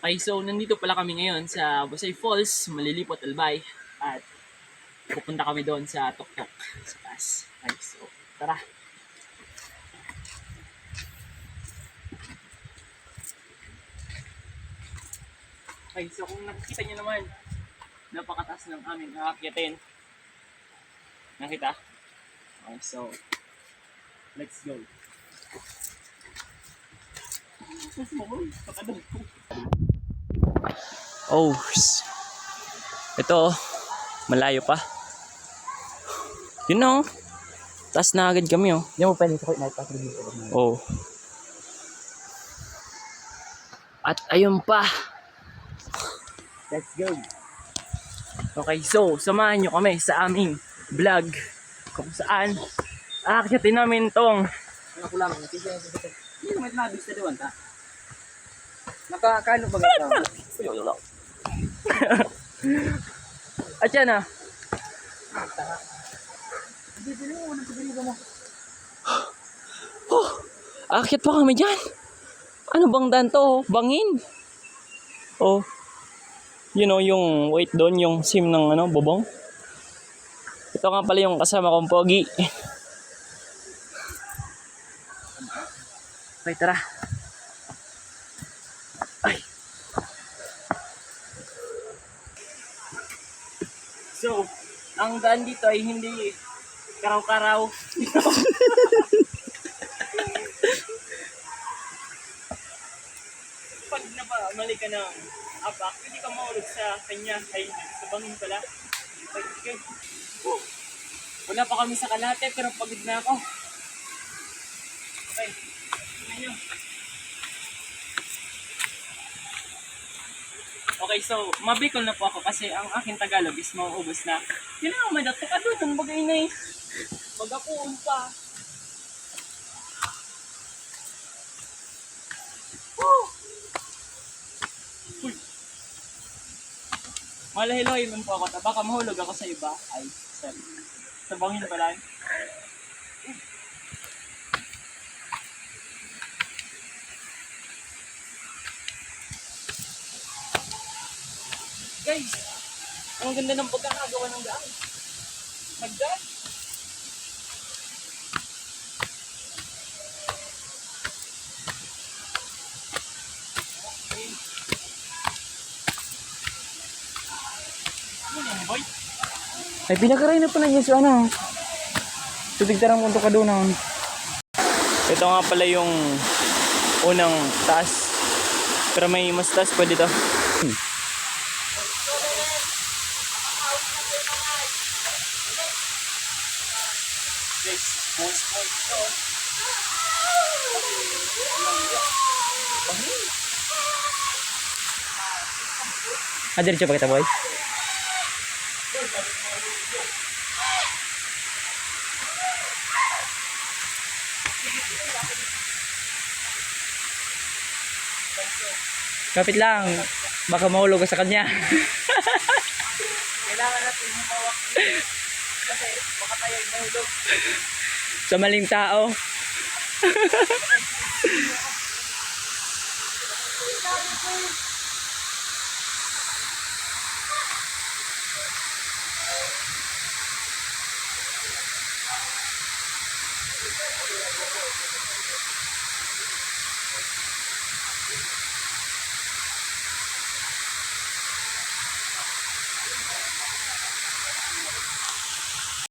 Okay, so nandito pala kami ngayon sa Busay Falls, Malilipot, Albay. At pupunta kami doon sa Tuktok, sa taas. Okay, so tara. Okay, so kung nakikita nyo naman, napakataas ng aming aakyatin. Nakita? Okay, so let's go. Oh, ito, malayo pa. You know, taas na agad kami, oh. Hindi mo pwedeng sakit na ipasok dito. Oh. At ayun pa. Let's go. Okay, so samahan nyo kami sa aming vlog kung saan aakyatin namin tong Ano ko lang, hindi naman nabis na diwan ta. Nakakano ba ito? at yan ah. Oh, aakyat pa kami dyan. Ano bang daan to? Bangin. Oh. You know, yung wait doon, yung sim ng ano, bubong. Ito nga pala yung kasama kong pogi. Okay, tara. Ay. So, ang daan dito ay hindi karaw-karaw. Pag mali ka ng apak, hindi ka maulog sa kanya. Ay, sa bangin pala. Okay. Wala pa kami sa kalate, pero pagod na ako. Okay. Tingnan nyo. Okay, so, mabikol na po ako kasi ang aking Tagalog is mauubos na. Yun lang, may dato ka doon. Ang bagay na eh. Magapuon pa. Woo! Uy. Malahiloy man po ako. Baka mahulog ako sa iba. Ay, sorry. Sa bangin pala. Guys, ang ganda ng pagkakagawa ng daan. Nagdaan. Okay. Ano yan, boy? Ay, pinakaray na pala yes, ano. Tutigtarang mo ka doon. Ito nga pala yung unang taas. Pero may mas taas pa dito. Guys, small ito. Diretso pa kita, boy. Kapit lang. Baka mahulog ka sa kanya. Kailangan natin humawak dito. Kasi baka tayo ay mahulog. Sa maling tao.